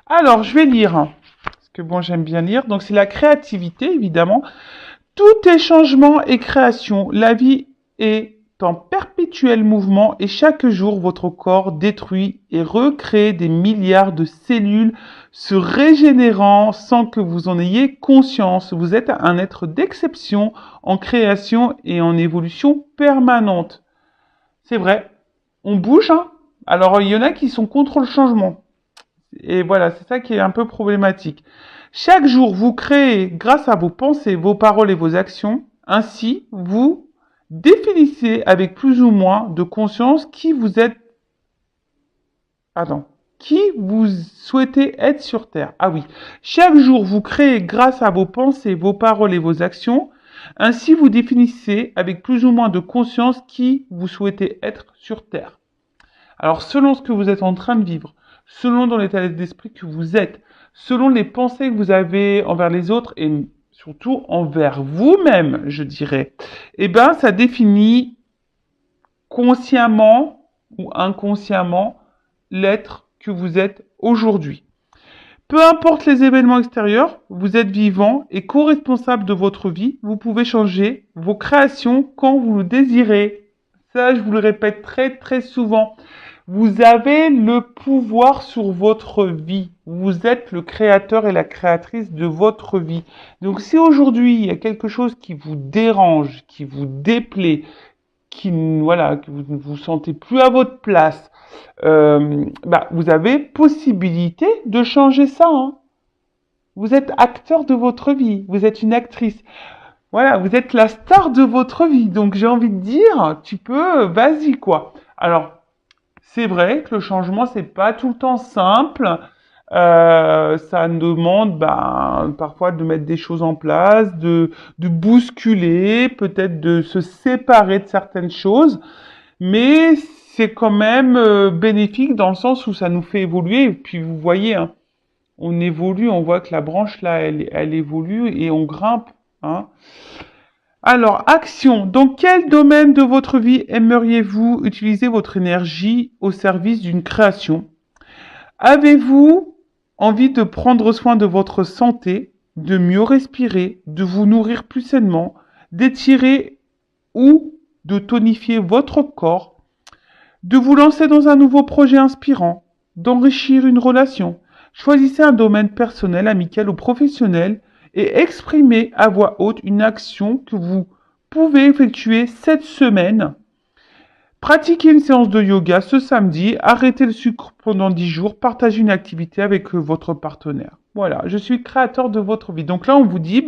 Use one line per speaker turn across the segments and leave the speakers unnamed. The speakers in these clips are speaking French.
Alors, je vais lire, hein, parce que bon, j'aime bien lire. Donc, c'est la créativité, évidemment. Tout est changement et création. La vie est en perpétuel mouvement et chaque jour, votre corps détruit et recrée des milliards de cellules se régénérant sans que vous en ayez conscience. Vous êtes un être d'exception en création et en évolution permanente. C'est vrai, on bouge, hein. Alors, il y en a qui sont contre le changement. Et voilà, c'est ça qui est un peu problématique. Chaque jour, vous créez grâce à vos pensées, vos paroles et vos actions. Ainsi, vous définissez avec plus ou moins de conscience qui vous êtes. Pardon. Qui vous souhaitez être sur Terre. Ah oui. Chaque jour, vous créez grâce à vos pensées, vos paroles et vos actions. Ainsi, vous définissez avec plus ou moins de conscience qui vous souhaitez être sur Terre. Alors, selon ce que vous êtes en train de vivre, selon dans l'état d'esprit que vous êtes, selon les pensées que vous avez envers les autres et surtout envers vous-même, je dirais, eh ben, ça définit consciemment ou inconsciemment l'être que vous êtes aujourd'hui. Peu importe les événements extérieurs, vous êtes vivant et co-responsable de votre vie. Vous pouvez changer vos créations quand vous le désirez. Ça, je vous le répète très très souvent. Vous avez le pouvoir sur votre vie. Vous êtes le créateur et la créatrice de votre vie. Donc si aujourd'hui il y a quelque chose qui vous dérange, qui vous déplaît, que vous ne vous sentez plus à votre place, vous avez possibilité de changer ça. Hein. Vous êtes acteur de votre vie. Vous êtes une actrice. Voilà, vous êtes la star de votre vie. Donc j'ai envie de dire, tu peux, vas-y quoi. Alors, c'est vrai que le changement, c'est pas tout le temps simple. Ça demande parfois de mettre des choses en place, de bousculer, peut-être de se séparer de certaines choses. Mais c'est quand même bénéfique dans le sens où ça nous fait évoluer. Et puis vous voyez, hein, on évolue, on voit que la branche là, elle évolue et on grimpe. Hein. Alors, action. Dans quel domaine de votre vie aimeriez-vous utiliser votre énergie au service d'une création? Avez-vous envie de prendre soin de votre santé, de mieux respirer, de vous nourrir plus sainement, d'étirer ou de tonifier votre corps, de vous lancer dans un nouveau projet inspirant, d'enrichir une relation? Choisissez un domaine personnel, amical ou professionnel et exprimez à voix haute une action que vous pouvez effectuer cette semaine. Pratiquez une séance de yoga ce samedi, arrêtez le sucre pendant 10 jours, partagez une activité avec votre partenaire. Voilà, je suis créateur de votre vie. Donc là, on vous dit,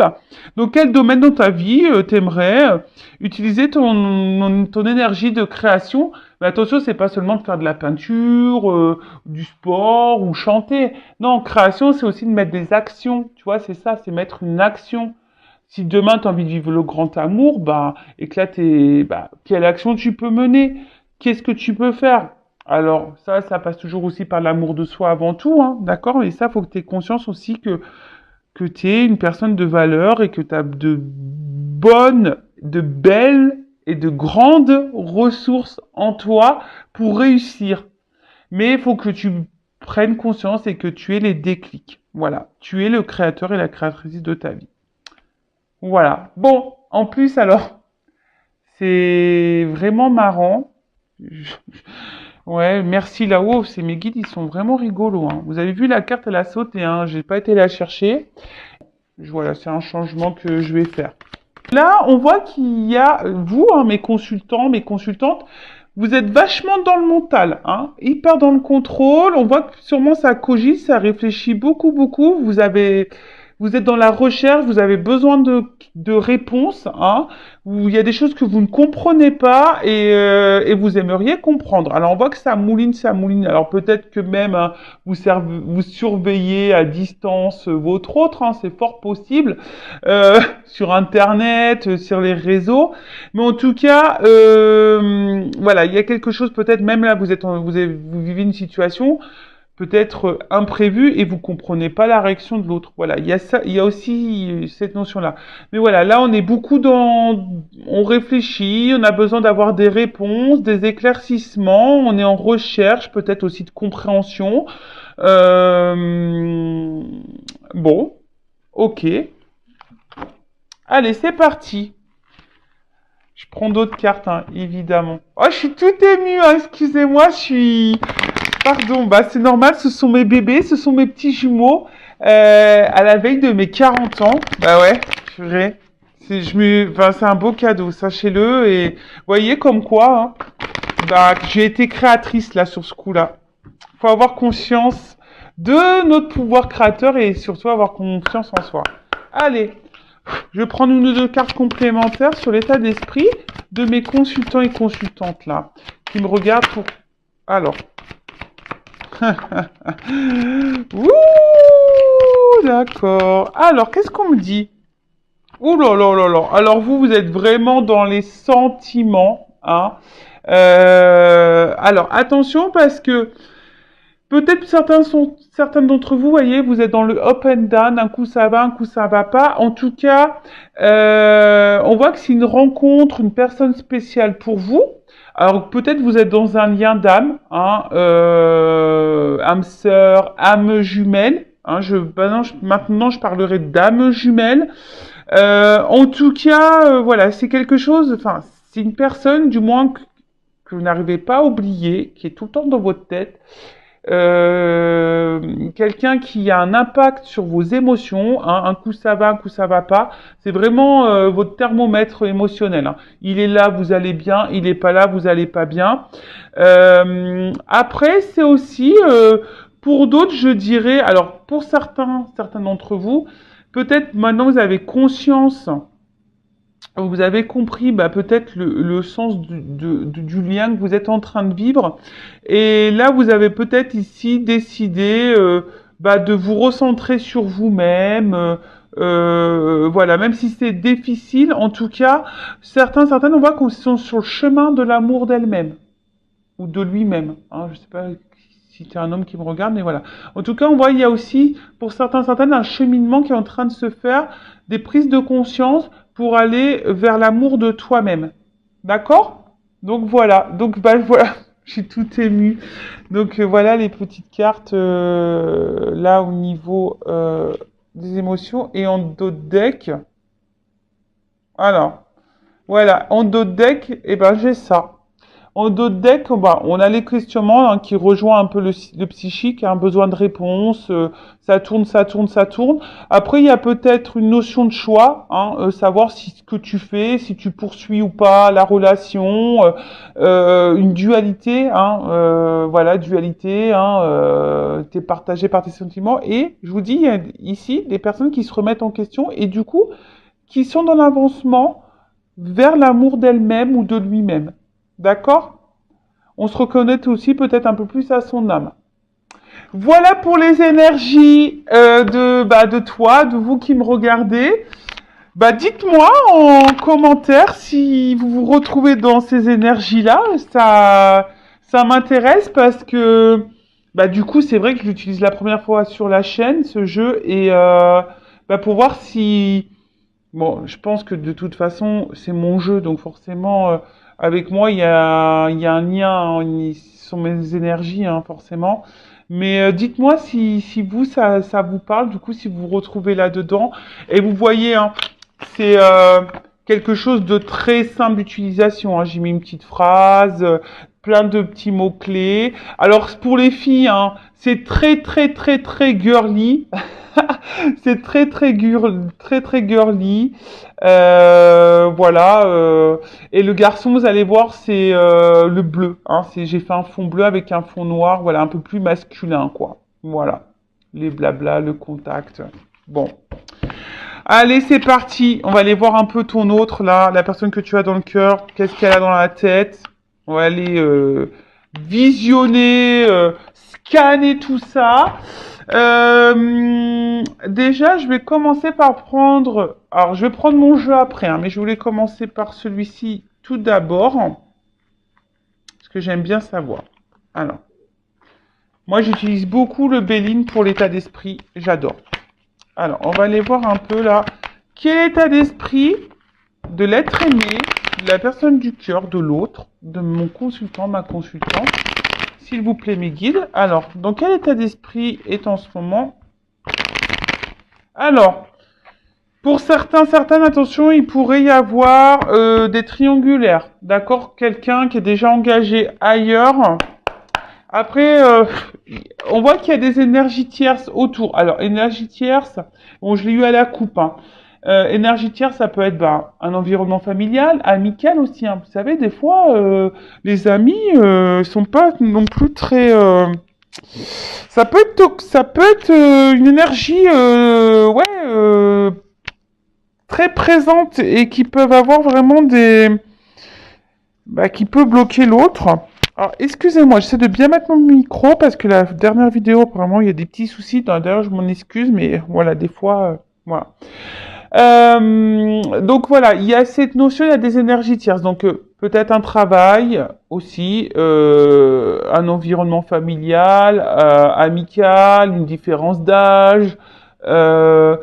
dans quel domaine dans ta vie t'aimerais utiliser ton énergie de création? Mais attention, c'est pas seulement de faire de la peinture, du sport ou chanter. Non, création, c'est aussi de mettre des actions. Tu vois, c'est ça, c'est mettre une action. Si demain tu as envie de vivre le grand amour, quelle action tu peux mener? Qu'est-ce que tu peux faire? Alors, ça passe toujours aussi par l'amour de soi avant tout, hein, d'accord? Et ça, faut que tu aies conscience aussi que tu es une personne de valeur et que tu as de bonnes, de belles et de grandes ressources en toi pour réussir. Mais il faut que tu prennes conscience et que tu aies les déclics. Voilà, tu es le créateur et la créatrice de ta vie. Voilà. Bon, en plus, alors, c'est vraiment marrant. Ouais, merci là-haut. C'est mes guides, ils sont vraiment rigolos. Hein. Vous avez vu la carte, elle a sauté. Hein. J'ai pas été la chercher. Voilà, c'est un changement que je vais faire. Là, on voit qu'il y a, vous, hein, mes consultants, mes consultantes, vous êtes vachement dans le mental, hein, hyper dans le contrôle. On voit que sûrement ça cogite, ça réfléchit beaucoup, beaucoup. Vous êtes dans la recherche, vous avez besoin de réponses, hein, où il y a des choses que vous ne comprenez pas et vous aimeriez comprendre. Alors on voit que ça mouline, ça mouline. Alors peut-être que même hein, vous surveillez à distance votre autre, hein, c'est fort possible, sur Internet, sur les réseaux. Mais en tout cas, voilà, il y a quelque chose peut-être même là, vous vivez une situation. peut-être imprévu et vous comprenez pas la réaction de l'autre. Voilà, il y a ça, il y a aussi cette notion-là. Mais voilà, là on est beaucoup on réfléchit, on a besoin d'avoir des réponses, des éclaircissements, on est en recherche, peut-être aussi de compréhension. Euh, Bon, ok. Allez, c'est parti. Je prends d'autres cartes, hein, évidemment. Oh, je suis tout émue, hein, excusez-moi, je suis... Pardon, bah c'est normal, ce sont mes bébés, ce sont mes petits jumeaux à la veille de mes 40 ans. Bah ouais, purée. Enfin, c'est un beau cadeau, sachez-le. Et vous voyez comme quoi, hein, bah, j'ai été créatrice là sur ce coup-là. Faut avoir conscience de notre pouvoir créateur et surtout avoir confiance en soi. Allez, je vais prendre une ou deux cartes complémentaires sur l'état d'esprit de mes consultants et consultantes là, qui me regardent pour... Alors. Ouh, d'accord. Alors, qu'est-ce qu'on me dit? Ouh là là là là. Alors vous êtes vraiment dans les sentiments, hein. Alors attention parce que peut-être certains d'entre vous, voyez, vous êtes dans le up and down. Un coup ça va, un coup ça va pas. En tout cas, on voit que c'est une rencontre, une personne spéciale pour vous. Alors peut-être vous êtes dans un lien d'âme, hein, âme sœur, âme jumelle. Hein, maintenant, je parlerai d'âme jumelle. En tout cas, voilà, c'est quelque chose. Enfin, c'est une personne, du moins que vous n'arrivez pas à oublier, qui est tout le temps dans votre tête. Quelqu'un qui a un impact sur vos émotions, hein, un coup ça va, un coup ça va pas. C'est vraiment votre thermomètre émotionnel. Hein. Il est là, vous allez bien. Il est pas là, vous allez pas bien. Après, c'est aussi pour d'autres, je dirais. Alors, pour certains d'entre vous, peut-être maintenant vous avez conscience. Vous avez compris peut-être le sens du lien que vous êtes en train de vivre. Et là, vous avez peut-être ici décidé de vous recentrer sur vous-même. Voilà, même si c'est difficile, en tout cas, certaines, on voit qu'on sont sur le chemin de l'amour d'elle-même ou de lui-même. Hein, je sais pas si tu es un homme qui me regarde, mais voilà. En tout cas, on voit il y a aussi, pour certaines, un cheminement qui est en train de se faire, des prises de conscience pour aller vers l'amour de toi-même. D'accord? Donc voilà. Donc voilà. Je suis tout émue. Donc voilà les petites cartes là au niveau des émotions. Et en dos de deck. Alors, voilà. En dos de deck, j'ai ça. En dos de deck, on a les questionnements hein, qui rejoignent un peu le psychique, un besoin de réponse, ça tourne, ça tourne, ça tourne. Après, il y a peut-être une notion de choix, hein, savoir si ce que tu fais, si tu poursuis ou pas la relation, une dualité, hein, voilà, dualité, hein, t'es partagé par tes sentiments. Et je vous dis, il y a ici des personnes qui se remettent en question et du coup, qui sont dans l'avancement vers l'amour d'elle-même ou de lui-même. D'accord? On se reconnaît aussi peut-être un peu plus à son âme. Voilà pour les énergies de toi, de vous qui me regardez. Dites-moi en commentaire si vous vous retrouvez dans ces énergies-là. Ça m'intéresse parce que du coup, c'est vrai que je l'utilise la première fois sur la chaîne, ce jeu, et pour voir si... Bon, je pense que de toute façon, c'est mon jeu, donc forcément... avec moi, il y a un lien, hein, ce sont mes énergies, hein, forcément. Mais dites-moi si vous, ça vous parle, du coup, si vous vous retrouvez là-dedans. Et vous voyez, hein, c'est quelque chose de très simple d'utilisation. Hein. J'ai mis une petite phrase, plein de petits mots-clés. Alors, pour les filles, hein, c'est très, très, très, très girly. C'est très, très, très, très girly. Voilà. Et le garçon, vous allez voir, c'est le bleu. Hein, j'ai fait un fond bleu avec un fond noir, voilà, un peu plus masculin, quoi. Voilà. Les blabla, le contact. Bon. Allez, c'est parti. On va aller voir un peu ton autre, là, la personne que tu as dans le cœur. Qu'est-ce qu'elle a dans la tête? On va aller visionner, scanner tout ça. Déjà, je vais commencer par prendre... Alors, je vais prendre mon jeu après, hein, mais je voulais commencer par celui-ci tout d'abord. Parce que j'aime bien savoir. Alors, Moi, j'utilise beaucoup le Béline pour l'état d'esprit. J'adore. Alors, on va aller voir un peu là. Quel est l'état d'esprit de l'être aimé, de la personne du cœur, de l'autre, de mon consultant, ma consultante? S'il vous plaît, mes guides. Alors, dans quel état d'esprit est en ce moment? Alors, pour certaines, attention, il pourrait y avoir des triangulaires. D'accord? Quelqu'un qui est déjà engagé ailleurs. Après, on voit qu'il y a des énergies tierces autour. Alors, énergie tierce, bon, je l'ai eu à la coupe, hein. Énergie tierce, ça peut être un environnement familial, amical aussi, hein. Vous savez, des fois, les amis sont pas non plus très... ça peut être une énergie, ouais, très présente et qui peuvent avoir vraiment qui peut bloquer l'autre. Alors, excusez-moi, j'essaie de bien mettre mon micro parce que la dernière vidéo, apparemment, il y a des petits soucis. D'ailleurs, je m'en excuse, mais voilà, des fois, voilà. Donc voilà, il y a cette notion, il y a des énergies tierces. Donc peut-être un travail aussi, un environnement familial, amical, une différence d'âge, de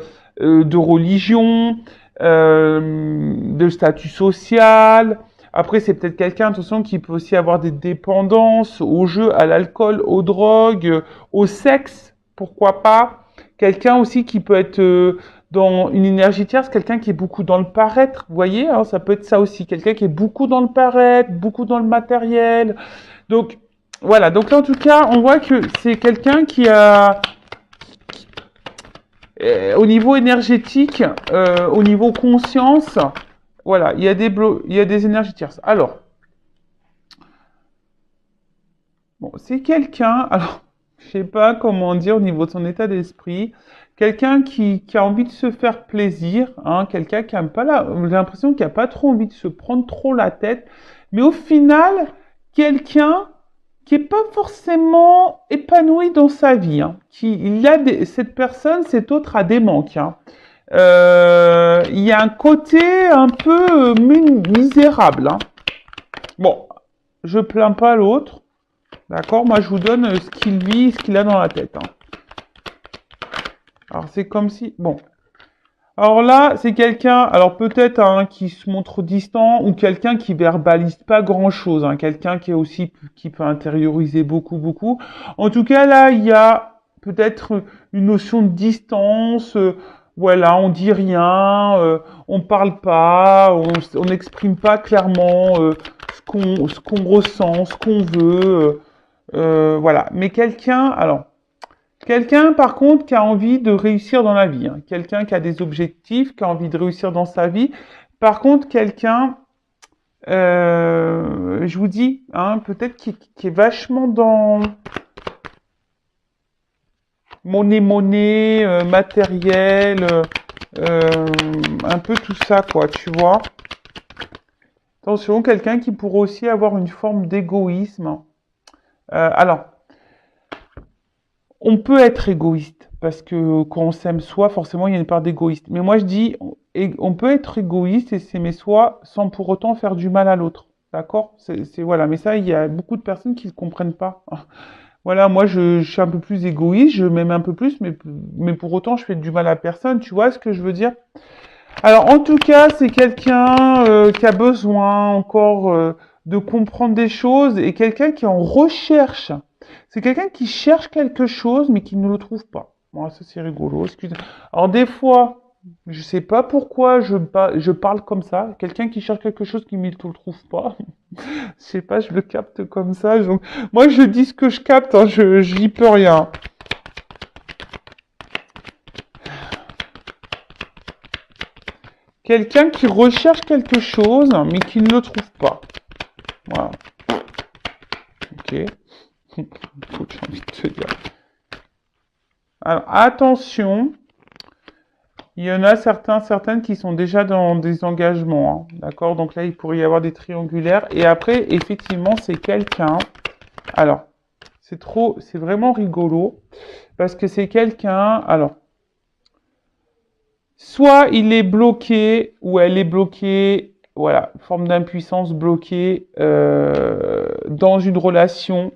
religion, de statut social. Après, c'est peut-être quelqu'un, attention, qui peut aussi avoir des dépendances au jeu, à l'alcool, aux drogues, au sexe, pourquoi pas. Quelqu'un aussi qui peut être dans une énergie tierce, quelqu'un qui est beaucoup dans le paraître, vous voyez, hein, ça peut être ça aussi, quelqu'un qui est beaucoup dans le paraître, beaucoup dans le matériel. Donc, voilà, donc là, en tout cas, on voit que c'est quelqu'un qui a, au niveau énergétique, au niveau conscience, voilà, il y a des énergies tierces. Alors, bon, c'est quelqu'un, alors, je sais pas comment dire au niveau de son état d'esprit, quelqu'un qui a envie de se faire plaisir, hein, quelqu'un qui aime pas j'ai l'impression qu'il a pas trop envie de se prendre trop la tête, mais au final, quelqu'un qui est pas forcément épanoui dans sa vie, hein, cette personne, cet autre a des manques, hein. Il y a un côté un peu misérable, hein. Bon, je plains pas l'autre. D'accord? Moi, je vous donne ce qu'il vit, ce qu'il a dans la tête, hein. Alors, c'est comme si... Bon. Alors là, c'est quelqu'un, alors peut-être hein, qui se montre distant ou quelqu'un qui verbalise pas grand-chose, hein, quelqu'un qui peut intérioriser beaucoup, beaucoup. En tout cas, là, il y a peut-être une notion de distance. Voilà, on dit rien, on parle pas, on n'exprime pas clairement ce qu'on ressent, ce qu'on veut. Voilà. Mais quelqu'un, par contre, qui a envie de réussir dans la vie, hein. Quelqu'un qui a des objectifs, qui a envie de réussir dans sa vie. Par contre, quelqu'un, je vous dis, hein, peut-être qui est vachement dans monnaie, matériel, un peu tout ça, quoi, tu vois. Attention, quelqu'un qui pourrait aussi avoir une forme d'égoïsme. Alors, on peut être égoïste parce que quand on s'aime soi, forcément, il y a une part d'égoïste. Mais moi, je dis, on peut être égoïste et s'aimer soi sans pour autant faire du mal à l'autre. D'accord? Voilà. Mais ça, il y a beaucoup de personnes qui ne comprennent pas. Voilà, moi, je suis un peu plus égoïste, je m'aime un peu plus, mais pour autant, je fais du mal à personne. Tu vois ce que je veux dire? Alors, en tout cas, c'est quelqu'un qui a besoin encore de comprendre des choses et quelqu'un qui est en recherche. C'est quelqu'un qui cherche quelque chose, mais qui ne le trouve pas. Bon, ça, c'est rigolo. Excusez. Alors, des fois, je sais pas pourquoi je parle comme ça. Quelqu'un qui cherche quelque chose qui ne le trouve pas. Je sais pas, je le capte comme ça. Donc, moi, je dis ce que je capte, hein, je n'y peux rien. Quelqu'un qui recherche quelque chose, mais qui ne le trouve pas. Voilà. Ok. J'ai envie de te dire. Alors, attention. Il y en a certaines qui sont déjà dans des engagements, hein, d'accord? Donc là, il pourrait y avoir des triangulaires. Et après, effectivement, c'est quelqu'un... Alors, c'est vraiment rigolo. Parce que c'est quelqu'un... Alors, soit il est bloqué, ou elle est bloquée, voilà, forme d'impuissance bloquée dans une relation,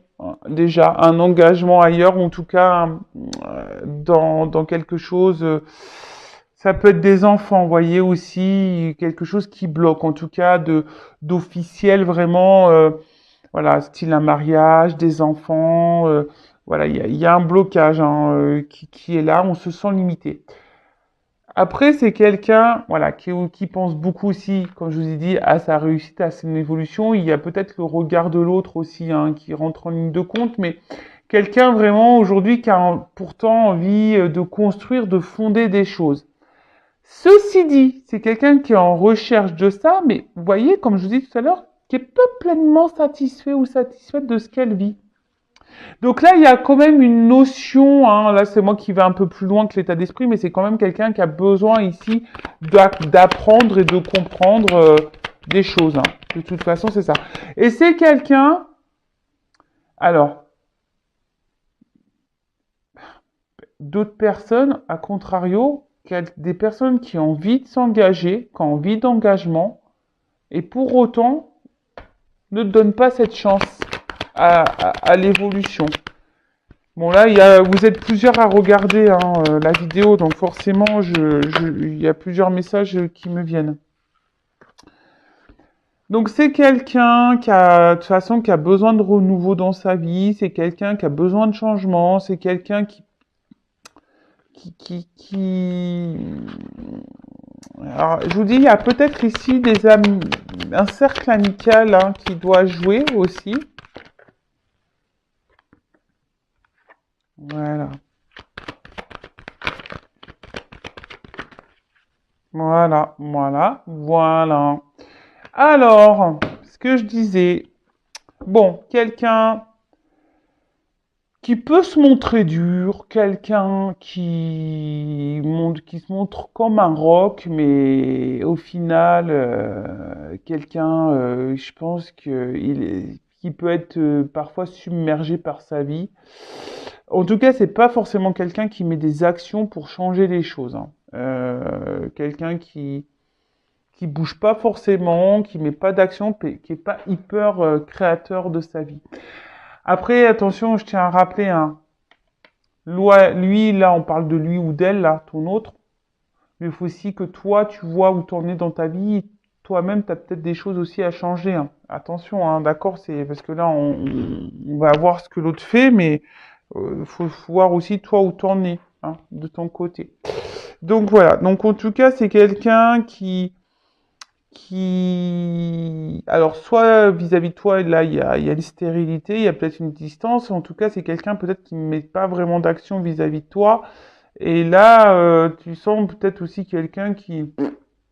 déjà un engagement ailleurs, ou en tout cas dans quelque chose. Ça peut être des enfants, vous voyez aussi, quelque chose qui bloque, en tout cas d'officiel vraiment, voilà, style un mariage, des enfants, voilà, il y a un blocage hein, qui est là, on se sent limité. Après, c'est quelqu'un, voilà, qui pense beaucoup aussi, comme je vous ai dit, à sa réussite, à son évolution. Il y a peut-être le regard de l'autre aussi, hein, qui rentre en ligne de compte, mais quelqu'un vraiment aujourd'hui qui a pourtant envie de construire, de fonder des choses. Ceci dit, c'est quelqu'un qui est en recherche de ça, mais vous voyez, comme je vous dis tout à l'heure, qui est pas pleinement satisfait ou satisfaite de ce qu'elle vit. Donc là, il y a quand même une notion, hein, là c'est moi qui vais un peu plus loin que l'état d'esprit, mais c'est quand même quelqu'un qui a besoin ici d'apprendre et de comprendre des choses. Hein. De toute façon, c'est ça. Et c'est quelqu'un, alors, d'autres personnes, à contrario, des personnes qui ont envie de s'engager, qui ont envie d'engagement, et pour autant ne donnent pas cette chance à l'évolution. Bon là, vous êtes plusieurs à regarder hein, la vidéo, donc forcément, il y a plusieurs messages qui me viennent. Donc c'est quelqu'un qui a, de toute façon, qui a besoin de renouveau dans sa vie, c'est quelqu'un qui a besoin de changement, c'est quelqu'un qui... Alors, je vous dis, il y a peut-être ici un cercle amical hein, qui doit jouer aussi. Voilà. Voilà. Alors, ce que je disais, bon, quelqu'un qui peut se montrer dur, quelqu'un qui se montre comme un roc, mais au final, quelqu'un, je pense qui peut être parfois submergé par sa vie. En tout cas, c'est pas forcément quelqu'un qui met des actions pour changer les choses. Hein. Quelqu'un qui bouge pas forcément, qui met pas d'action, qui est pas hyper créateur de sa vie. Après, attention, je tiens à rappeler, hein, lui, là, on parle de lui ou d'elle, là, ton autre, mais il faut aussi que toi, tu vois où tu en es dans ta vie. Toi-même, tu as peut-être des choses aussi à changer. Hein. Attention, hein, d'accord, c'est parce que là, on va voir ce que l'autre fait, mais faut voir aussi toi où tu en es, hein, de ton côté. Donc voilà. Donc en tout cas, c'est quelqu'un alors soit vis-à-vis de toi, là, il y a une stérilité, il y a peut-être une distance. En tout cas, c'est quelqu'un peut-être qui ne met pas vraiment d'action vis-à-vis de toi. Et là, tu sens peut-être aussi quelqu'un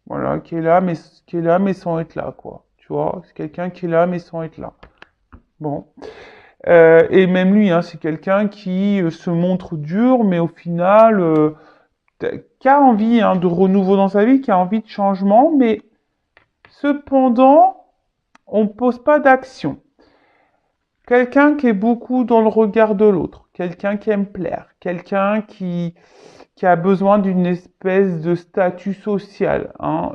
voilà, qui est là, mais sans être là, quoi. Tu vois, c'est quelqu'un qui est là, mais sans être là. Bon. Et même lui, hein, c'est quelqu'un qui se montre dur, mais au final, qui a envie hein, de renouveau dans sa vie, qui a envie de changement, mais cependant, on ne pose pas d'action. Quelqu'un qui est beaucoup dans le regard de l'autre, quelqu'un qui aime plaire, quelqu'un qui a besoin d'une espèce de statut social, hein,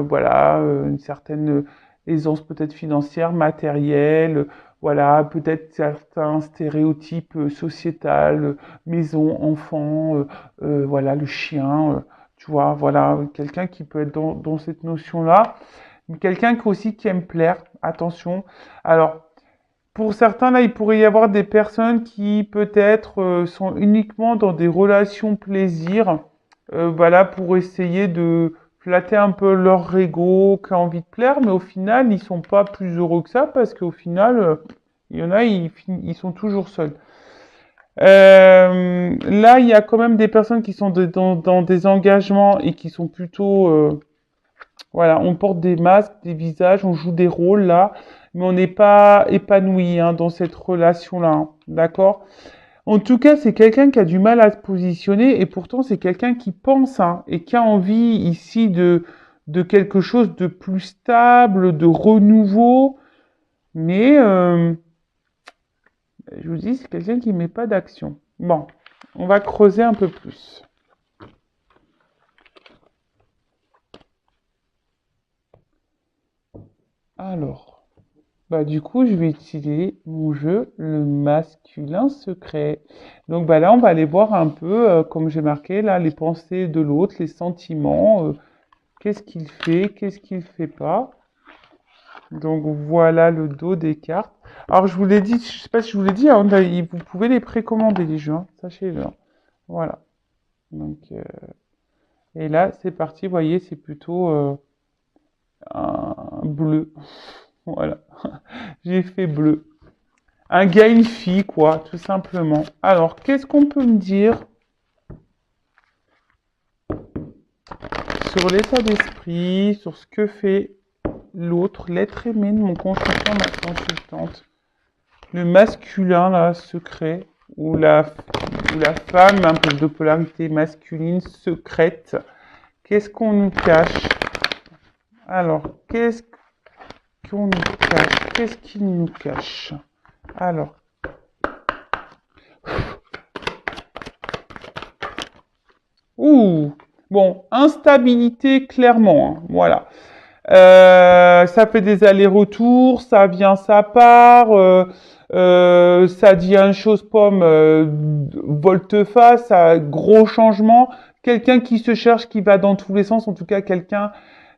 voilà, une certaine aisance peut-être financière, matérielle, voilà, peut-être certains stéréotypes sociétals, maison, enfant, voilà, le chien, tu vois, voilà, quelqu'un qui peut être dans cette notion-là, mais quelqu'un qui aussi qui aime plaire, attention. Alors, pour certains, là, il pourrait y avoir des personnes qui peut-être sont uniquement dans des relations plaisir, voilà, pour essayer de flatter un peu leur ego, qui a envie de plaire, mais au final, ils sont pas plus heureux que ça parce qu'au final, il y en a, ils sont toujours seuls. Là, il y a quand même des personnes qui sont dans des engagements et qui sont plutôt voilà, on porte des masques, des visages, on joue des rôles là, mais on n'est pas épanoui hein, dans cette relation-là, hein, d'accord? En tout cas, c'est quelqu'un qui a du mal à se positionner et pourtant c'est quelqu'un qui pense hein, et qui a envie ici de quelque chose de plus stable, de renouveau, mais je vous dis, c'est quelqu'un qui ne met pas d'action. Bon, on va creuser un peu plus. Alors. Bah, du coup, je vais utiliser mon jeu, le masculin secret. Donc, bah, là, on va aller voir un peu, comme j'ai marqué, là, les pensées de l'autre, les sentiments, qu'est-ce qu'il fait, qu'est-ce qu'il fait pas. Donc, voilà le dos des cartes. Alors, je vous l'ai dit, je sais pas si je vous l'ai dit, hein, vous pouvez les précommander, les jeux, hein, sachez-le, hein. Voilà. Donc, et là, c'est parti, vous voyez, c'est plutôt un bleu. Voilà. J'ai fait bleu. Un gars, une fille, quoi, tout simplement. Alors, qu'est-ce qu'on peut me dire sur l'état d'esprit, sur ce que fait l'autre, l'être aimé de mon consultant, ma consultante, le masculin, là, secret, ou la femme, un peu de polarité masculine, secrète. Qu'est-ce qu'on nous cache? Alors, qu'est-ce qu'on nous cache? Qu'est-ce qu'il nous cache? Alors, ouh, bon, instabilité, clairement, hein, voilà. Ça fait des allers-retours, ça vient, ça part, ça dit une chose pomme, volte-face, ça, gros changement. Quelqu'un qui se cherche, qui va dans tous les sens, en tout cas quelqu'un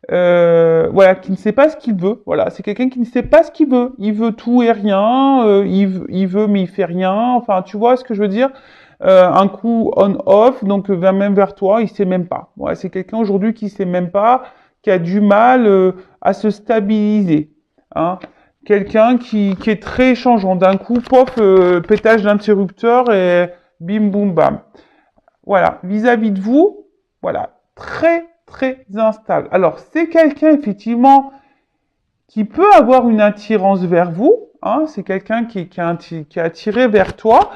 voilà, qui ne sait pas ce qu'il veut. Voilà, c'est quelqu'un qui ne sait pas ce qu'il veut. Il veut tout et rien, il veut mais il fait rien. Enfin, tu vois ce que je veux dire? Un coup on-off, donc même vers toi, il sait même pas. Ouais, c'est quelqu'un aujourd'hui qui sait même pas, qui a du mal à se stabiliser. Hein. Quelqu'un qui est très changeant. D'un coup, pof, pétage d'interrupteur et bim boum bam. Voilà, vis-à-vis de vous, voilà, très instable. Alors, c'est quelqu'un effectivement qui peut avoir une attirance vers vous, hein, c'est quelqu'un qui est attiré vers toi.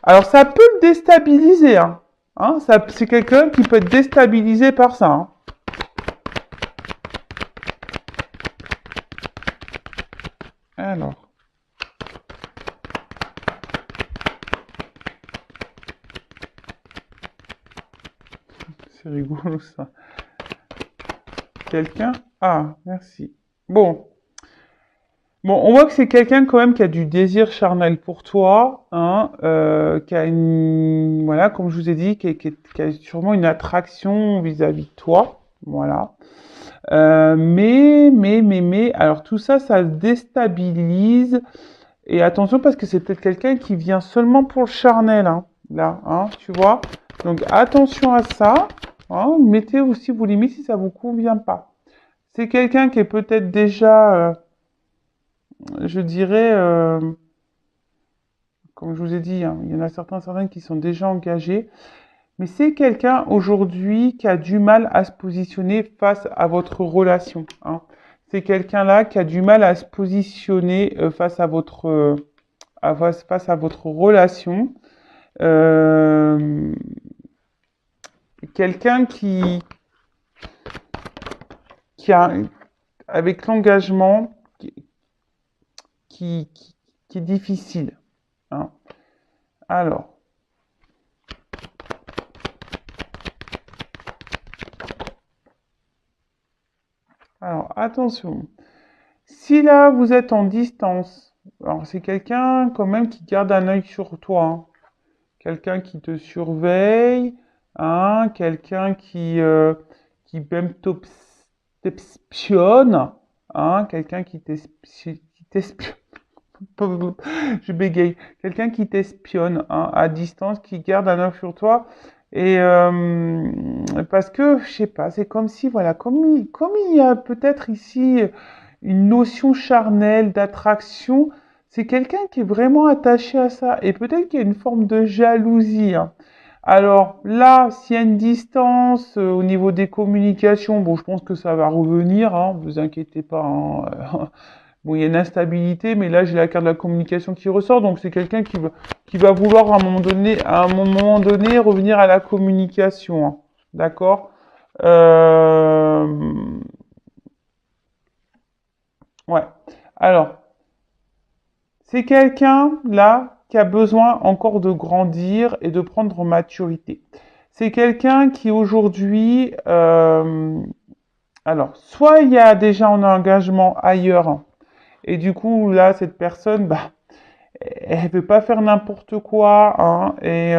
Alors, ça peut le déstabiliser, hein, c'est quelqu'un qui peut être déstabilisé par ça. Hein. Alors, c'est rigolo ça. Quelqu'un? Ah, merci. Bon. Bon, on voit que c'est quelqu'un quand même qui a du désir charnel pour toi, hein, qui a une, voilà, comme je vous ai dit, qui a sûrement une attraction vis-à-vis de toi, voilà. Alors tout ça, ça se déstabilise. Et attention parce que c'est peut-être quelqu'un qui vient seulement pour le charnel, hein, là, hein, tu vois. Donc attention à ça, hein, mettez aussi vos limites si ça vous convient pas. C'est quelqu'un qui est peut-être déjà je dirais, comme je vous ai dit, hein, il y en a certains qui sont déjà engagés, mais c'est quelqu'un aujourd'hui qui a du mal à se positionner face à votre relation. Hein. C'est quelqu'un-là qui a du mal à se positionner face à face à votre relation. Euh, quelqu'un qui a, avec l'engagement, qui, qui, qui est difficile. Hein. Alors, attention. Si là, vous êtes en distance, alors c'est quelqu'un quand même qui garde un œil sur toi. Hein. Quelqu'un qui te surveille, hein, quelqu'un qui même t'espionne, hein, quelqu'un qui t'espionne. Je bégaye. Quelqu'un qui t'espionne hein, à distance, qui garde un œil sur toi. Et parce que, je sais pas, c'est comme si, voilà, comme il y a peut-être ici une notion charnelle d'attraction, c'est quelqu'un qui est vraiment attaché à ça. Et peut-être qu'il y a une forme de jalousie. Hein. Alors là, s'il y a une distance au niveau des communications, bon, je pense que ça va revenir, hein, vous inquiétez pas. Hein, bon, il y a une instabilité, mais là, j'ai la carte de la communication qui ressort, donc c'est quelqu'un qui va vouloir à un moment donné, revenir à la communication. Hein. D'accord? Euh, Ouais. Alors, c'est quelqu'un, là, qui a besoin encore de grandir et de prendre maturité. C'est quelqu'un qui, aujourd'hui, alors, soit il y a déjà un engagement ailleurs, hein, Et du coup, là, cette personne, bah, elle veut pas faire n'importe quoi, hein, et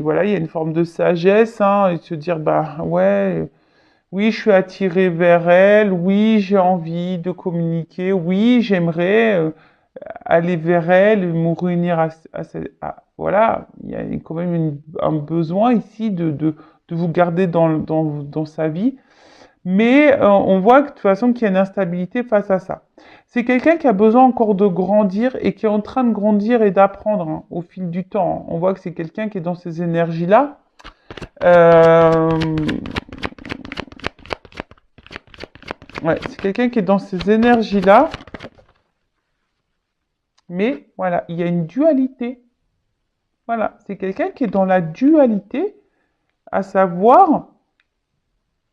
voilà, il y a une forme de sagesse, hein, et de se dire, bah, ouais, oui, je suis attiré vers elle, oui, j'ai envie de communiquer, oui, j'aimerais aller vers elle, me réunir voilà, il y a quand même un besoin ici de vous garder dans sa vie. Mais on voit que, de toute façon qu'il y a une instabilité face à ça. C'est quelqu'un qui a besoin encore de grandir et qui est en train de grandir et d'apprendre, hein, au fil du temps. On voit que c'est quelqu'un qui est dans ces énergies-là. Euh, ouais, c'est quelqu'un qui est dans ces énergies-là. Mais voilà, il y a une dualité. Voilà, c'est quelqu'un qui est dans la dualité, à savoir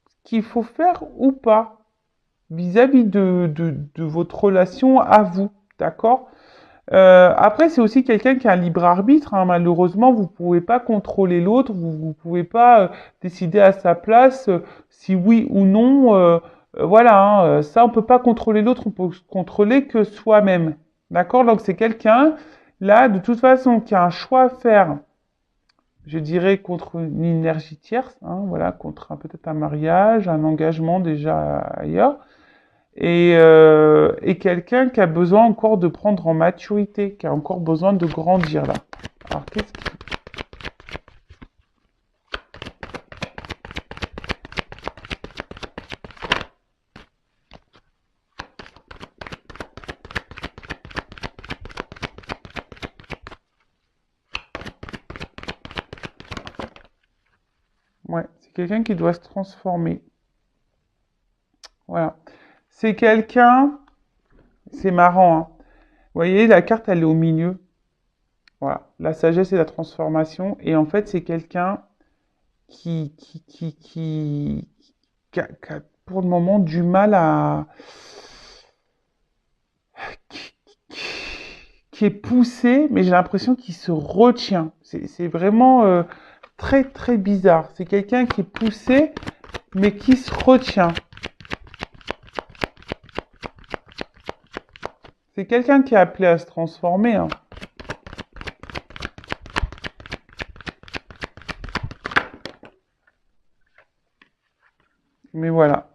ce qu'il faut faire ou pas vis-à-vis de votre relation à vous. D'accord? Après, c'est aussi quelqu'un qui a un libre arbitre, hein. Malheureusement, vous ne pouvez pas contrôler l'autre, vous ne pouvez pas décider à sa place si oui ou non. Voilà, hein, ça, on ne peut pas contrôler l'autre, on peut contrôler que soi-même. D'accord? Donc, c'est quelqu'un, là, de toute façon, qui a un choix à faire, je dirais, contre une énergie tierce, hein, voilà, contre peut-être un mariage, un engagement déjà ailleurs et quelqu'un qui a besoin encore de prendre en maturité, qui a encore besoin de grandir là. Alors qu'est-ce qui... Ouais, c'est quelqu'un qui doit se transformer. Voilà. C'est quelqu'un... C'est marrant, hein. Vous voyez, la carte, elle est au milieu. Voilà. La sagesse et la transformation. Et en fait, c'est quelqu'un qui a pour le moment du mal à... qui, qui est poussé, mais j'ai l'impression qu'il se retient. C'est vraiment très très bizarre. C'est quelqu'un qui est poussé, mais qui se retient. C'est quelqu'un qui est appelé à se transformer, hein. Mais voilà.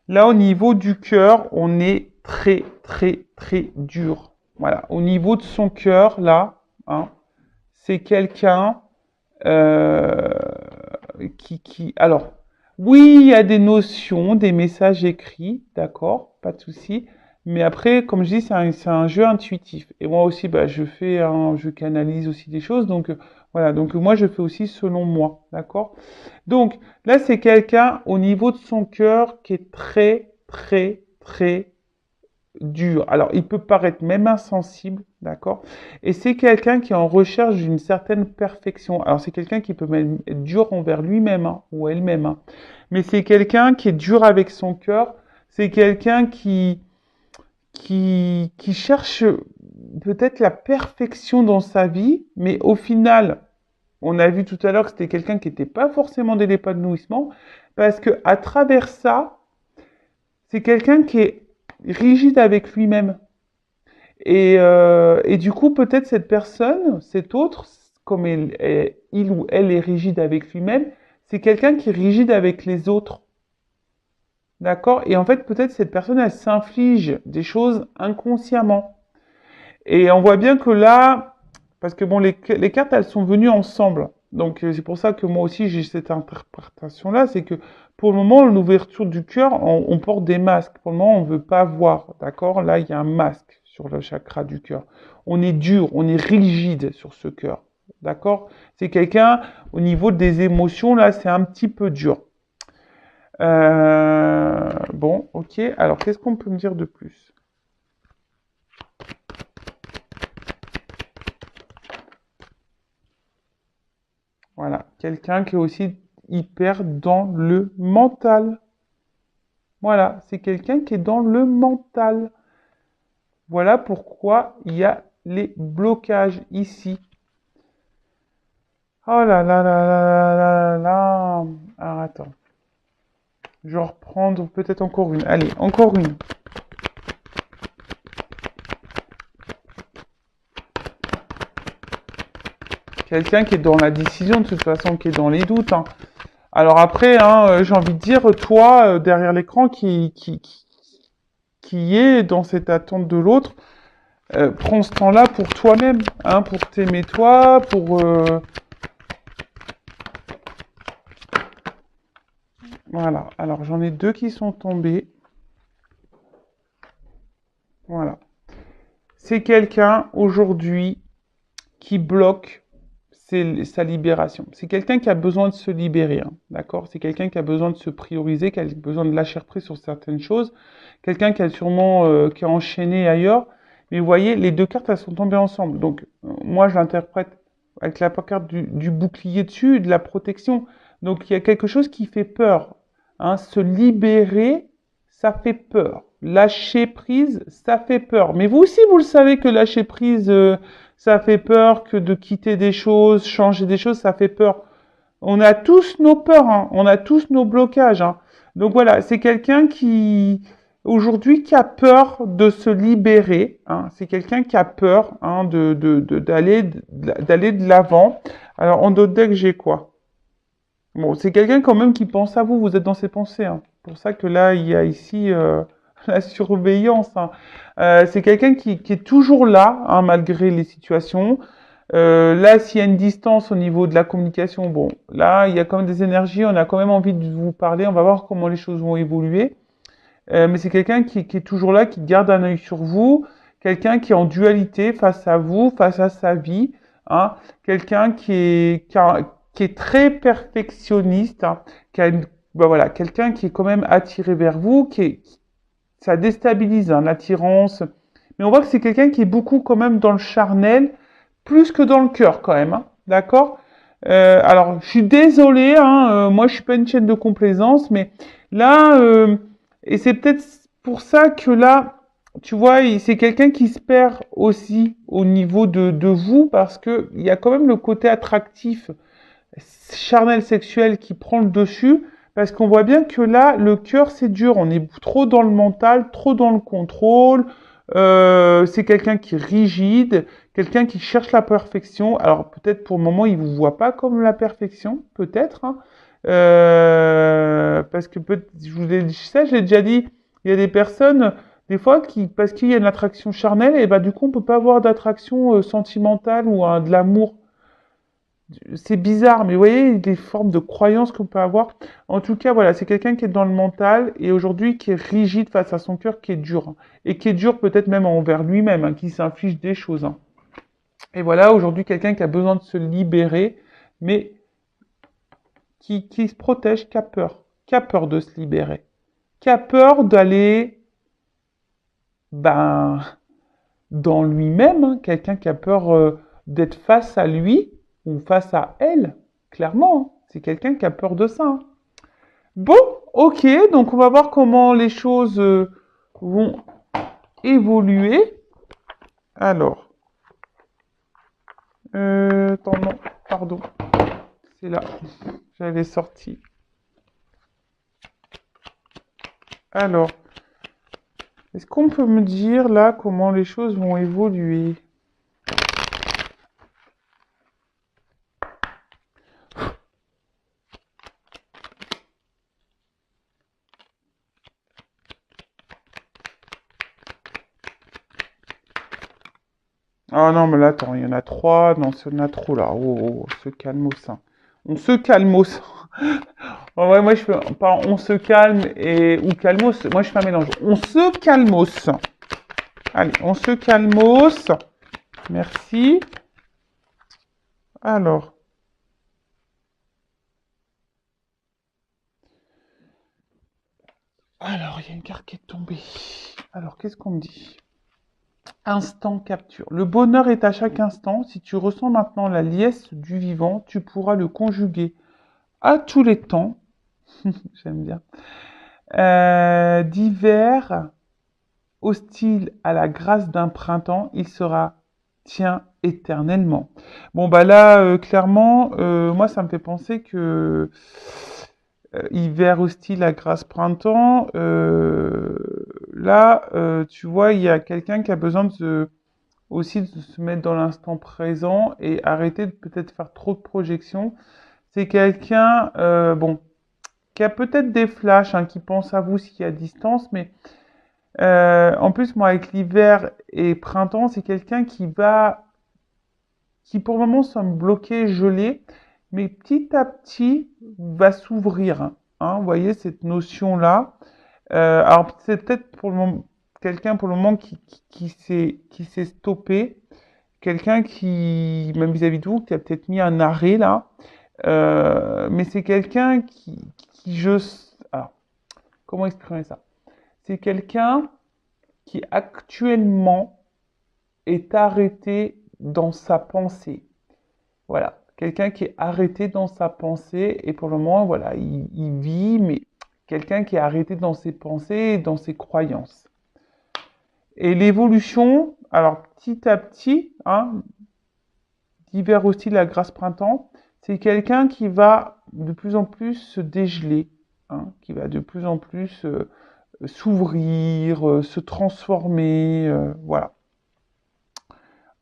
Là, au niveau du cœur, on est très très très dur. Voilà. Au niveau de son cœur, là, hein, c'est quelqu'un euh, alors, oui, il y a des notions, des messages écrits, d'accord, pas de souci. Mais après, comme je dis, c'est un jeu intuitif. Et moi aussi, bah, je canalise aussi des choses. Donc, voilà. Donc, moi, je fais aussi selon moi, d'accord? Donc, là, c'est quelqu'un au niveau de son cœur qui est très, très, très dur. Alors, il peut paraître même insensible, d'accord? Et c'est quelqu'un qui est en recherche d'une certaine perfection. Alors, c'est quelqu'un qui peut même être dur envers lui-même, hein, ou elle-même, hein. Mais c'est quelqu'un qui est dur avec son cœur. C'est quelqu'un qui cherche peut-être la perfection dans sa vie, mais au final, on a vu tout à l'heure que c'était quelqu'un qui n'était pas forcément dans l'épanouissement, parce que à travers ça, c'est quelqu'un qui est rigide avec lui-même. Et du coup, peut-être cette personne, cet autre, comme il ou elle est rigide avec lui-même, c'est quelqu'un qui est rigide avec les autres. D'accord? Et en fait, peut-être cette personne, elle s'inflige des choses inconsciemment. Et on voit bien que là, parce que bon, les cartes, elles sont venues ensemble. Donc, c'est pour ça que moi aussi, j'ai cette interprétation-là. C'est que pour le moment, l'ouverture du cœur, on porte des masques. Pour le moment, on ne veut pas voir. D'accord? Là, il y a un masque sur le chakra du cœur. On est dur, on est rigide sur ce cœur. D'accord? C'est quelqu'un, au niveau des émotions, là, c'est un petit peu dur. Bon, ok. Alors, qu'est-ce qu'on peut me dire de plus? Voilà, quelqu'un qui est aussi hyper dans le mental. Voilà, c'est quelqu'un qui est dans le mental. Voilà pourquoi il y a les blocages ici. Oh là là là là là là là. Alors attends, je vais reprendre peut-être encore une. Allez, encore une. Quelqu'un qui est dans la décision, de toute façon, qui est dans les doutes. Hein. Alors après, hein, j'ai envie de dire, toi, derrière l'écran, qui est dans cette attente de l'autre, prends ce temps-là pour toi-même, hein, pour t'aimer toi, pour... Voilà. Alors, j'en ai 2 qui sont tombés. Voilà. C'est quelqu'un, aujourd'hui, qui bloque sa libération. C'est quelqu'un qui a besoin de se libérer, hein, d'accord? C'est quelqu'un qui a besoin de se prioriser, qui a besoin de lâcher prise sur certaines choses. Quelqu'un qui a sûrement qui a enchaîné ailleurs. Mais vous voyez, les 2 cartes, elles sont tombées ensemble. Donc, moi, je l'interprète avec la carte du bouclier dessus, de la protection. Donc, il y a quelque chose qui fait peur. Hein. Se libérer, ça fait peur. Lâcher prise, ça fait peur. Mais vous aussi, vous le savez que lâcher prise... ça fait peur, que de quitter des choses, changer des choses, ça fait peur. On a tous nos peurs, hein. On a tous nos blocages. Hein. Donc voilà, c'est quelqu'un qui, aujourd'hui, qui a peur de se libérer. Hein. C'est quelqu'un qui a peur hein, d'aller de l'avant. Alors, en d'autres decks, j'ai quoi? Bon, c'est quelqu'un quand même qui pense à vous. Vous êtes dans ses pensées. Hein. C'est pour ça que là, il y a ici... la surveillance. Hein. C'est quelqu'un qui est toujours là, hein, malgré les situations. Là, s'il y a une distance au niveau de la communication, bon, là, il y a quand même des énergies, on a quand même envie de vous parler, on va voir comment les choses vont évoluer. Mais c'est quelqu'un qui est toujours là, qui garde un œil sur vous, quelqu'un qui est en dualité face à vous, face à sa vie, hein, quelqu'un qui est très perfectionniste, hein, ben voilà, quelqu'un qui est quand même attiré vers vous, ça déstabilise hein, l'attirance. Mais on voit que c'est quelqu'un qui est beaucoup quand même dans le charnel, plus que dans le cœur quand même. Hein, d'accord alors, je suis désolée, hein, moi je suis pas une chaîne de complaisance, mais là, et c'est peut-être pour ça que là, tu vois, c'est quelqu'un qui se perd aussi au niveau de vous, parce que il y a quand même le côté attractif, charnel sexuel qui prend le dessus, parce qu'on voit bien que là, le cœur, c'est dur. On est trop dans le mental, trop dans le contrôle. C'est quelqu'un qui est rigide, quelqu'un qui cherche la perfection. Alors, peut-être pour le moment, il ne vous voit pas comme la perfection, peut-être. Hein. Parce que, je vous ai dit ça, j'ai déjà dit, il y a des personnes, des fois, parce qu'il y a une attraction charnelle, et bah, du coup, on ne peut pas avoir d'attraction sentimentale ou de l'amour. C'est bizarre, mais vous voyez, des formes de croyances qu'on peut avoir. En tout cas, voilà, c'est quelqu'un qui est dans le mental et aujourd'hui qui est rigide face à son cœur, qui est dur. Hein. Et qui est dur peut-être même envers lui-même, hein, qui s'inflige des choses. Hein. Et voilà, aujourd'hui, quelqu'un qui a besoin de se libérer, mais qui se protège, qui a peur de se libérer, qui a peur d'aller ben, dans lui-même, hein, quelqu'un qui a peur d'être face à lui ou face à elle, clairement. Hein. C'est quelqu'un qui a peur de ça. Hein. Bon, ok, donc on va voir comment les choses vont évoluer. Alors, attends, non, pardon, c'est là, j'avais sorti. Alors, est-ce qu'on peut me dire là comment les choses vont évoluer? Ah non, mais là, attends, il y en a 3. Non, il y en a trop là. Oh, oh, on se calme au sein. On se calme au sein. En vrai, moi, je fais pas on se calme et ou calmos. Moi, je fais un mélange. On se calmos. Allez, on se calmos. Merci. Alors. Alors, il y a une carte qui est tombée. Alors, qu'est-ce qu'on me dit? Instant capture. Le bonheur est à chaque instant. Si tu ressens maintenant la liesse du vivant, tu pourras le conjuguer à tous les temps. J'aime bien. D'hiver hostile à la grâce d'un printemps, il sera tien éternellement. Bon bah là, clairement, moi ça me fait penser que hiver hostile à grâce printemps, là, tu vois, il y a quelqu'un qui a besoin aussi de se mettre dans l'instant présent et arrêter de peut-être faire trop de projections. C'est quelqu'un, bon, qui a peut-être des flashs, hein, qui pense à vous s'il y a distance, mais en plus, moi, avec l'hiver et printemps, c'est quelqu'un qui pour le moment semble bloqué, gelé, mais petit à petit va s'ouvrir. Hein, vous voyez cette notion-là. Alors c'est peut-être pour le moment quelqu'un pour le moment qui s'est stoppé, quelqu'un qui même vis-à-vis de vous qui a peut-être mis un arrêt là. Mais c'est quelqu'un qui je alors comment exprimer ça? C'est quelqu'un qui actuellement est arrêté dans sa pensée. Voilà, quelqu'un qui est arrêté dans sa pensée et pour le moment, voilà, il vit, mais quelqu'un qui est arrêté dans ses pensées et dans ses croyances. Et l'évolution, alors petit à petit, hein, d'hiver aussi, la grâce printemps, c'est quelqu'un qui va de plus en plus se dégeler, hein, qui va de plus en plus s'ouvrir, se transformer, voilà.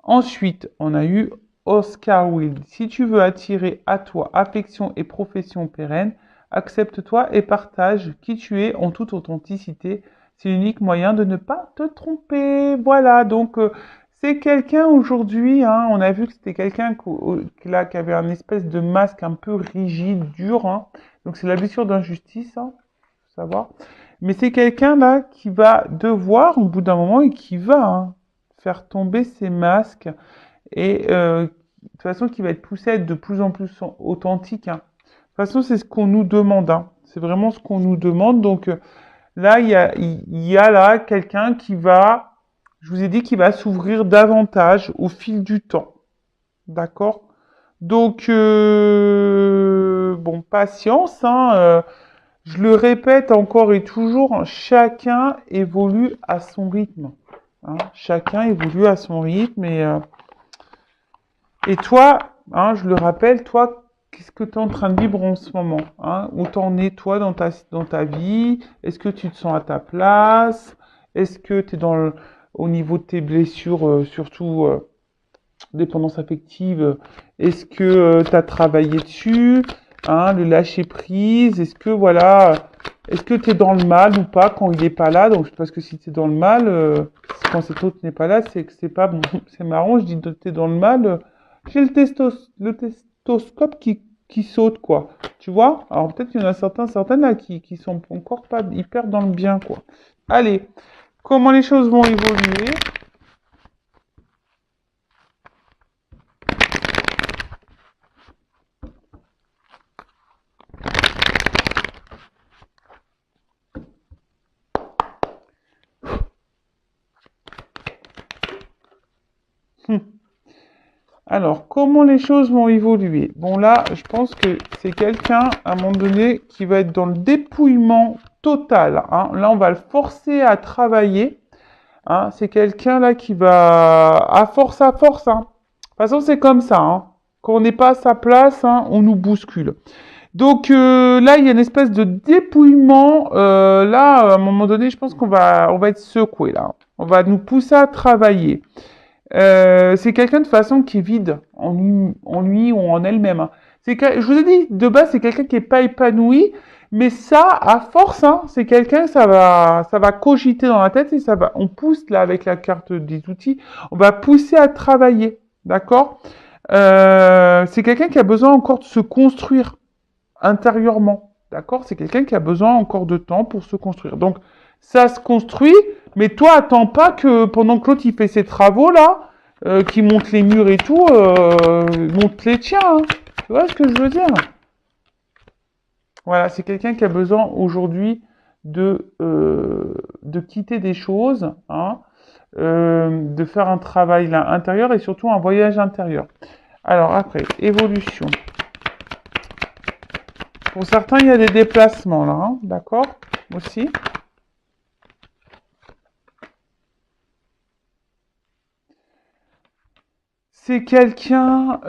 Ensuite, on a eu Oscar Wilde. Si tu veux attirer à toi affection et profession pérenne, accepte-toi et partage qui tu es en toute authenticité. C'est l'unique moyen de ne pas te tromper. Voilà, donc c'est quelqu'un aujourd'hui, hein, on a vu que c'était quelqu'un qui avait un espèce de masque un peu rigide, dur. Hein. Donc c'est la blessure d'injustice, hein, faut savoir. Mais c'est quelqu'un là qui va devoir, au bout d'un moment, et qui va faire tomber ses masques et de toute façon qui va être poussé à être de plus en plus authentique. Hein. De toute façon, c'est ce qu'on nous demande. Hein. C'est vraiment ce qu'on nous demande. Donc là, il y a là quelqu'un qui va, je vous ai dit, qui va s'ouvrir davantage au fil du temps. D'accord? Donc, bon, patience. Hein, je le répète encore et toujours, chacun évolue à son rythme. Hein, chacun évolue à son rythme et toi, hein, je le rappelle, toi, qu'est-ce que tu es en train de vivre en ce moment, hein? Où t'en es toi dans ta vie? Est-ce que tu te sens à ta place? Est-ce que tu es au niveau de tes blessures, surtout dépendance affective, est-ce que tu as travaillé dessus, hein, le lâcher prise, est-ce que voilà, est-ce que tu es dans le mal ou pas quand il n'est pas là? Donc parce que si tu es dans le mal, quand cet autre n'est pas là, c'est que c'est pas bon. C'est marrant, je dis que tu es dans le mal, j'ai le testoscope qui saute quoi. Tu vois? Alors peut-être qu'il y en a certaines là qui sont encore pas hyper dans le bien quoi. Allez, comment les choses vont évoluer? Alors, comment les choses vont évoluer? Bon, là, je pense que c'est quelqu'un, à un moment donné, qui va être dans le dépouillement total. Hein. Là, on va le forcer à travailler. Hein. C'est quelqu'un, là, qui va, à force. Hein. De toute façon, c'est comme ça. Hein. Quand on n'est pas à sa place, hein, on nous bouscule. Donc, là, il y a une espèce de dépouillement. Là, à un moment donné, je pense on va être secoué, là. On va nous pousser à travailler. C'est quelqu'un de façon qui est vide en lui ou en elle-même. Hein. Je vous ai dit, de base, c'est quelqu'un qui n'est pas épanoui, mais ça, à force, hein, c'est quelqu'un, ça va cogiter dans la tête et on pousse là avec la carte des outils, on va pousser à travailler, d'accord? C'est quelqu'un qui a besoin encore de se construire intérieurement, d'accord? C'est quelqu'un qui a besoin encore de temps pour se construire. Donc, ça se construit, mais toi, attends pas que pendant que l'autre il fait ses travaux là, qui monte les murs et tout, monte les tiens. Hein. Tu vois ce que je veux dire? Voilà, c'est quelqu'un qui a besoin aujourd'hui de quitter des choses, hein, de faire un travail là, intérieur et surtout un voyage intérieur. Alors après, évolution. Pour certains, il y a des déplacements là, hein, d'accord? Aussi. C'est quelqu'un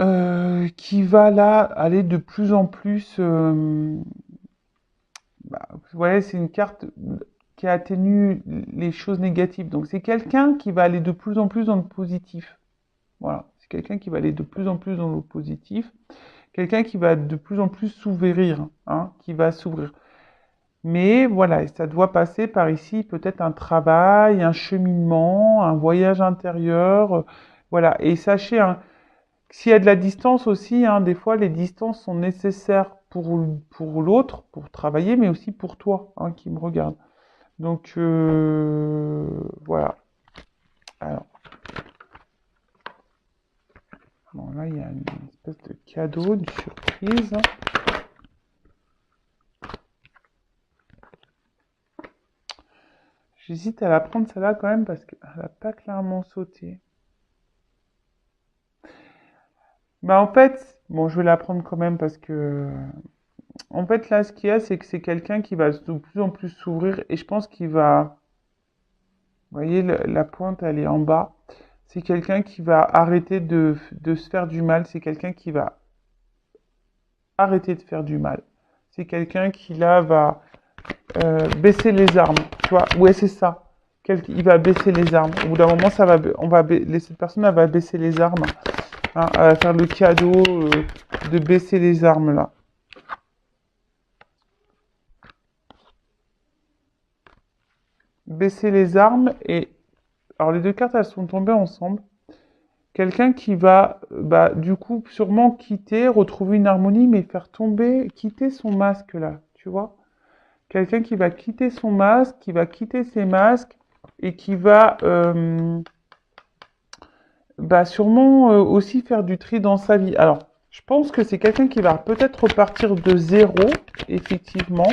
qui va là aller de plus en plus. Bah, vous voyez, c'est une carte. qui atténue les choses négatives. Donc, c'est quelqu'un qui va aller de plus en plus dans le positif. Voilà. C'est quelqu'un qui va aller de plus en plus dans le positif. Quelqu'un qui va de plus en plus s'ouvrir, hein, qui va s'ouvrir. Mais voilà, ça doit passer par ici peut-être un travail, un cheminement, un voyage intérieur. Voilà. Et sachez, hein, s'il y a de la distance aussi, hein, des fois les distances sont nécessaires pour l'autre, pour travailler, mais aussi pour toi, hein, qui me regarde. Donc voilà. Alors, bon, là il y a une espèce de cadeau, une surprise. J'hésite à la prendre celle-là quand même parce qu'elle n'a pas clairement sauté. Bah en fait, bon je vais la prendre quand même parce que en fait là ce qu'il y a c'est que c'est quelqu'un qui va de plus en plus s'ouvrir et je pense qu'il va, vous voyez la pointe elle est en bas. C'est quelqu'un qui va arrêter de se faire du mal, c'est quelqu'un qui va arrêter de faire du mal. C'est quelqu'un qui là va baisser les armes, tu vois. Ouais, c'est ça. Il va baisser les armes. Au bout d'un moment, cette personne elle va baisser les armes, hein, elle va faire le cadeau de baisser les armes là. Baisser les armes et alors les deux cartes elles sont tombées ensemble. Quelqu'un qui va, bah, du coup, sûrement quitter, retrouver une harmonie, mais faire tomber, quitter son masque là, tu vois. Quelqu'un qui va quitter son masque, qui va quitter ses masques et qui va bah, sûrement aussi faire du tri dans sa vie. Alors, je pense que c'est quelqu'un qui va peut-être repartir de zéro, effectivement,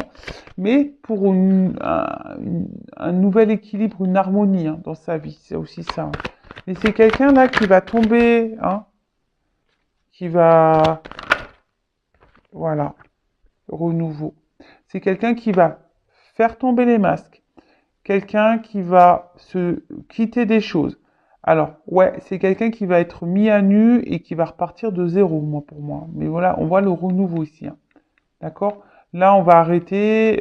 mais pour un nouvel équilibre, une harmonie, hein, dans sa vie. C'est aussi ça, hein. Et c'est quelqu'un là qui va tomber, hein, qui va, voilà, renouveau. C'est quelqu'un qui va faire tomber les masques. Quelqu'un qui va se quitter des choses. Alors, ouais, c'est quelqu'un qui va être mis à nu et qui va repartir de zéro, moi, pour moi. Mais voilà, on voit le renouveau ici, hein. D'accord? Là, on va arrêter,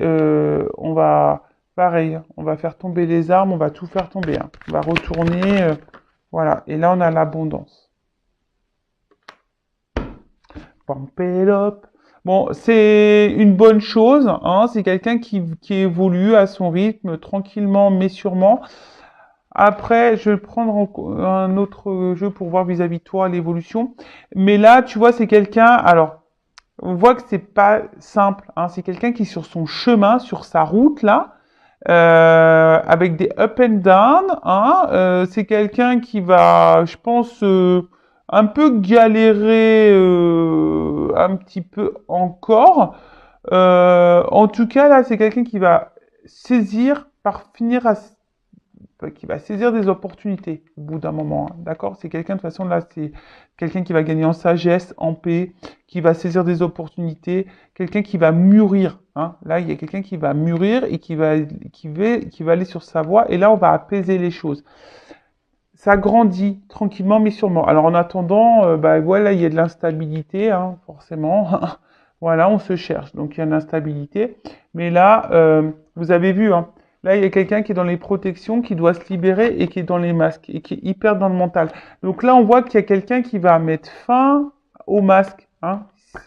on va, pareil, hein, on va faire tomber les armes, on va tout faire tomber, hein. On va retourner, voilà. Et là, on a l'abondance. Pump it up. Bon, c'est une bonne chose, hein. C'est quelqu'un qui évolue à son rythme, tranquillement mais sûrement. Après, je vais prendre un autre jeu pour voir vis-à-vis de toi l'évolution. Mais là, tu vois, c'est quelqu'un. Alors, on voit que c'est pas simple, hein. C'est quelqu'un qui est sur son chemin, sur sa route là, avec des up and down, hein. C'est quelqu'un qui va, je pense, un peu galérer un petit peu encore. En tout cas, là, c'est quelqu'un qui va saisir, par finir à qui va saisir des opportunités au bout d'un moment, hein, d'accord? C'est quelqu'un, de toute façon, là, c'est quelqu'un qui va gagner en sagesse, en paix, qui va saisir des opportunités, quelqu'un qui va mûrir, hein. Là, il y a quelqu'un qui va mûrir et qui va aller sur sa voie, et là, on va apaiser les choses. Ça grandit tranquillement, mais sûrement. Alors, en attendant, bah, voilà, il y a de l'instabilité, hein, forcément. Voilà, on se cherche, donc il y a de l'instabilité. Mais là, vous avez vu, hein, là, il y a quelqu'un qui est dans les protections, qui doit se libérer et qui est dans les masques et qui est hyper dans le mental. Donc là, on voit qu'il y a quelqu'un qui va mettre fin au masque, hein.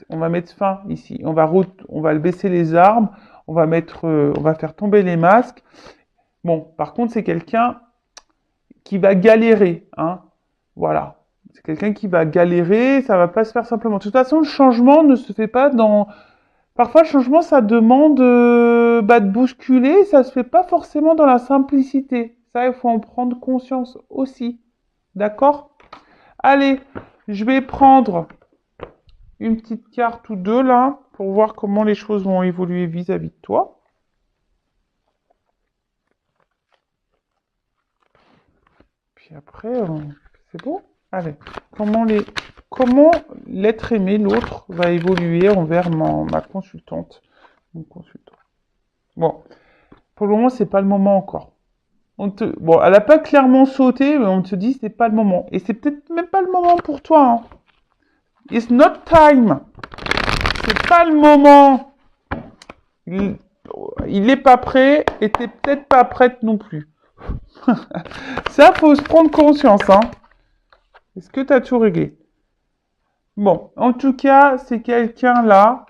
On va mettre fin ici. On va baisser les armes. On va faire tomber les masques. Bon, par contre, c'est quelqu'un qui va galérer, hein. Voilà. C'est quelqu'un qui va galérer. Ça va pas se faire simplement. De toute façon, le changement ne se fait pas dans. Parfois, le changement, ça demande bah, de bousculer, ça se fait pas forcément dans la simplicité. Ça, il faut en prendre conscience aussi. D'accord? Allez, je vais prendre une petite carte ou deux là, pour voir comment les choses vont évoluer vis-à-vis de toi. Puis après, c'est bon? Allez, comment l'être aimé, l'autre, va évoluer envers ma consultante, mon consultant. Bon, pour le moment, c'est pas le moment encore. Bon, elle a pas clairement sauté, mais on te dit c'est pas le moment. Et c'est peut-être même pas le moment pour toi, hein. It's not time. C'est pas le moment. il n'est pas prêt et t'es peut-être pas prête non plus. Ça, faut se prendre conscience, hein. Est-ce que tu as tout réglé? Bon, en tout cas, c'est quelqu'un là.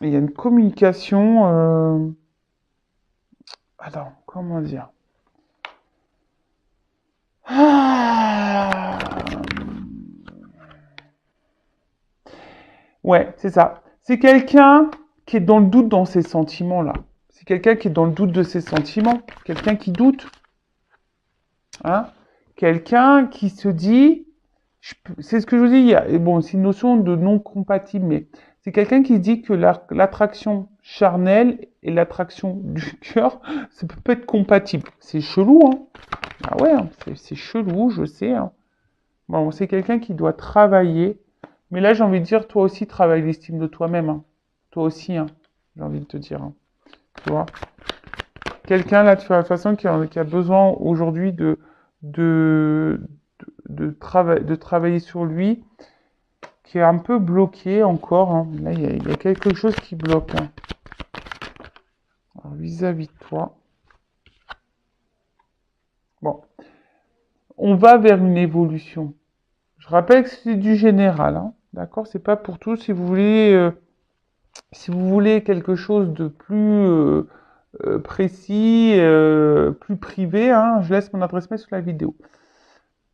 Il y a une communication. Attends, comment dire? Ah. Ouais, c'est ça. C'est quelqu'un qui est dans le doute dans ses sentiments là. C'est quelqu'un qui est dans le doute de ses sentiments. Quelqu'un qui doute. Hein? Quelqu'un qui se dit, c'est ce que je vous dis, et bon, c'est une notion de non compatible, mais c'est quelqu'un qui se dit que l'attraction charnelle et l'attraction du cœur, ça peut pas être compatible. C'est chelou, hein? Ah ouais, hein, c'est chelou, je sais, hein. Bon, c'est quelqu'un qui doit travailler, mais là, j'ai envie de dire, toi aussi, travaille l'estime de toi-même, hein. Toi aussi, hein, j'ai envie de te dire, hein. Tu vois? Quelqu'un, là, de toute façon, qui a besoin aujourd'hui de travailler sur lui, qui est un peu bloqué encore, hein. Là, il y a quelque chose qui bloque, hein. Alors, vis-à-vis de toi. Bon. On va vers une évolution. Je rappelle que c'est du général, hein. D'accord? C'est pas pour tous. Si vous voulez quelque chose de plus précis, plus privé, hein, je laisse mon adresse mail sous la vidéo.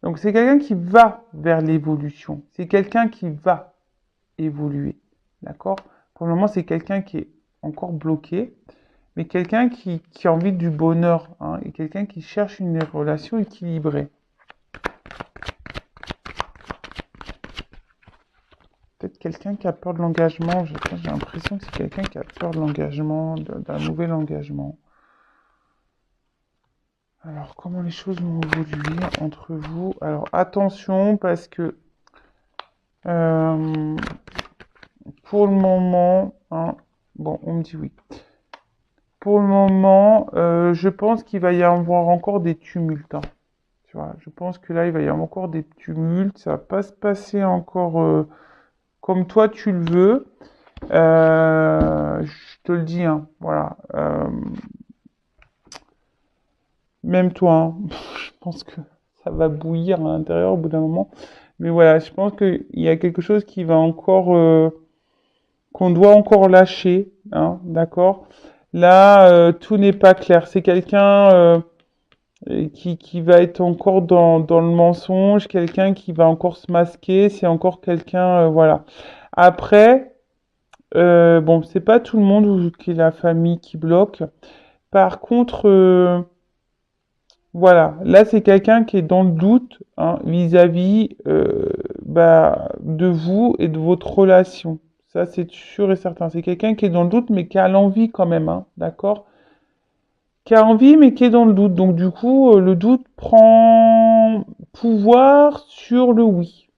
Donc c'est quelqu'un qui va vers l'évolution. C'est quelqu'un qui va évoluer. D'accord? Pour le moment, c'est quelqu'un qui est encore bloqué, mais quelqu'un qui a envie du bonheur, hein, et quelqu'un qui cherche une relation équilibrée. Peut-être quelqu'un qui a peur de l'engagement. J'ai l'impression que c'est quelqu'un qui a peur de l'engagement, d'un nouvel engagement. Alors, comment les choses vont évoluer entre vous? Alors, attention, parce que pour le moment, hein, bon, on me dit oui. Pour le moment, je pense qu'il va y avoir encore des tumultes, hein. Tu vois, je pense que là, il va y avoir encore des tumultes. Ça va pas se passer encore comme toi tu le veux. Je te le dis, hein, voilà. Même toi, hein, je pense que ça va bouillir à l'intérieur au bout d'un moment. Mais voilà, je pense qu'il y a quelque chose qui va encore, qu'on doit encore lâcher, hein, d'accord? Là, tout n'est pas clair. C'est quelqu'un qui va être encore dans le mensonge, quelqu'un qui va encore se masquer, c'est encore quelqu'un, voilà. Après, bon, c'est pas tout le monde qui est la famille qui bloque. Par contre, voilà, là c'est quelqu'un qui est dans le doute, hein, vis-à-vis de vous et de votre relation. Ça c'est sûr et certain. C'est quelqu'un qui est dans le doute mais qui a l'envie quand même, hein, d'accord? Qui a envie mais qui est dans le doute. Donc du coup, le doute prend pouvoir sur le oui.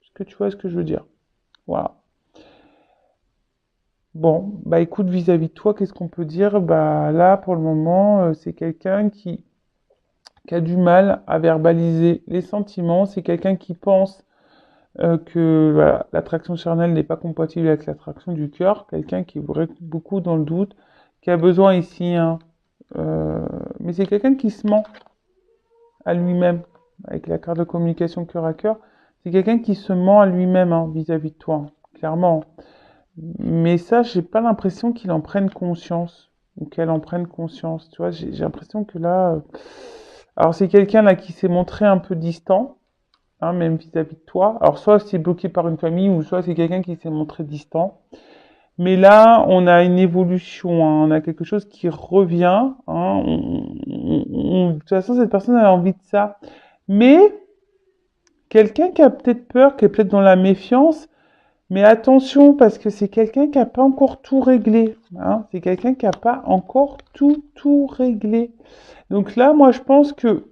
Est-ce que tu vois ce que je veux dire? Voilà. Bon, bah écoute, vis-à-vis de toi, qu'est-ce qu'on peut dire? Bah là, pour le moment, c'est quelqu'un qui a du mal à verbaliser les sentiments. C'est quelqu'un qui pense que voilà, l'attraction charnelle n'est pas compatible avec l'attraction du cœur. Quelqu'un qui est beaucoup dans le doute, qui a besoin ici, hein, mais c'est quelqu'un qui se ment à lui-même avec la carte de communication cœur à cœur. C'est quelqu'un qui se ment à lui-même, hein, vis-à-vis de toi, hein, clairement. Mais ça, j'ai pas l'impression qu'il en prenne conscience ou qu'elle en prenne conscience. Tu vois, j'ai l'impression que là, alors c'est quelqu'un là qui s'est montré un peu distant, hein, même vis-à-vis de toi. Alors soit c'est bloqué par une famille ou soit c'est quelqu'un qui s'est montré distant. Mais là, on a une évolution, hein, on a quelque chose qui revient, hein. De toute façon, cette personne a envie de ça. Mais quelqu'un qui a peut-être peur, qui est peut-être dans la méfiance, mais attention, parce que c'est quelqu'un qui n'a pas encore tout réglé, hein. C'est quelqu'un qui n'a pas encore tout réglé. Donc là, moi, je pense que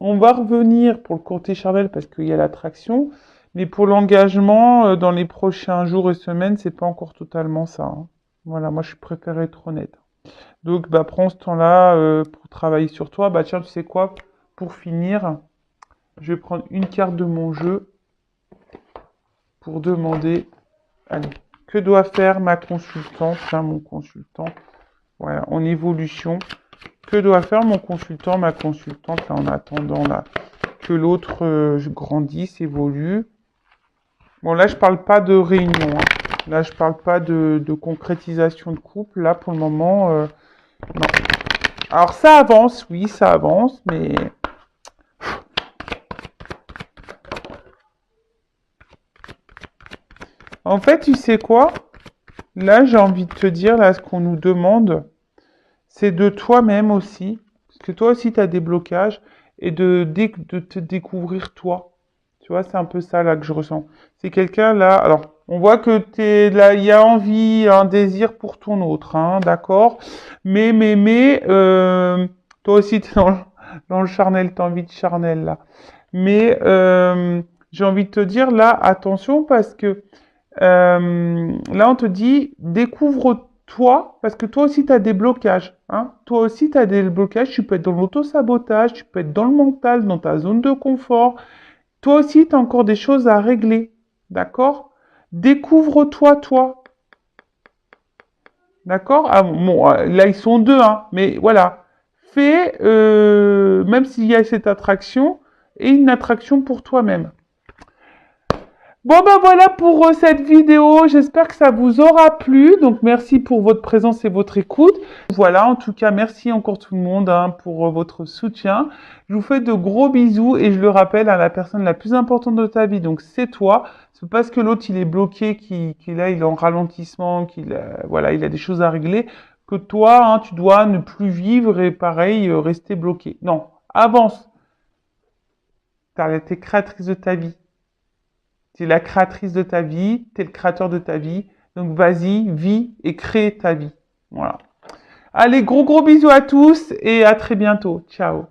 on va revenir pour le côté charnel parce qu'il y a l'attraction, mais pour l'engagement, dans les prochains jours et semaines, c'est pas encore totalement ça, hein. Voilà, moi, je préfère être honnête. Donc, bah, prends ce temps-là pour travailler sur toi. Bah, tiens, tu sais quoi? Pour finir, je vais prendre une carte de mon jeu pour demander Allez, que doit faire ma consultante, là, mon consultant? Voilà, en évolution. Que doit faire mon consultant, ma consultante, là, en attendant là, que l'autre grandisse, évolue? Bon, là, je parle pas de réunion, hein. Là, je parle pas de concrétisation de couple. Là, pour le moment, non. Alors, ça avance, oui, ça avance, mais... En fait, tu sais quoi? Là, j'ai envie de te dire, là, ce qu'on nous demande, c'est de toi-même aussi, parce que toi aussi, tu as des blocages, et de te découvrir toi. Tu vois, c'est un peu ça, là, que je ressens. C'est quelqu'un, là, alors, on voit que t'es là, il y a envie, un désir pour ton autre, hein, d'accord? Toi aussi, t'es dans le charnel, t'as envie de charnel, là. Mais, j'ai envie de te dire, là, attention, parce que là, on te dit, découvre-toi, parce que toi aussi, tu as des blocages. Hein. Toi aussi, tu as des blocages. Tu peux être dans l'auto-sabotage, tu peux être dans le mental, dans ta zone de confort. Toi aussi, tu as encore des choses à régler. D'accord? Découvre-toi, toi. D'accord? Ah, bon, là, ils sont deux, hein, mais voilà. Fais, même s'il y a cette attraction, et une attraction pour toi-même. Bon ben voilà pour cette vidéo, j'espère que ça vous aura plu, donc merci pour votre présence et votre écoute. Voilà, en tout cas merci encore tout le monde hein, pour votre soutien. Je vous fais de gros bisous et je le rappelle à la personne la plus importante de ta vie, donc c'est toi. C'est parce que l'autre il est bloqué, qu'il est en ralentissement, voilà, il a des choses à régler, que toi hein, tu dois ne plus vivre et pareil rester bloqué. Non, avance, t'es créatrice de ta vie. Tu es la créatrice de ta vie, tu es le créateur de ta vie. Donc vas-y, vis et crée ta vie. Voilà. Allez, gros bisous à tous et à très bientôt. Ciao.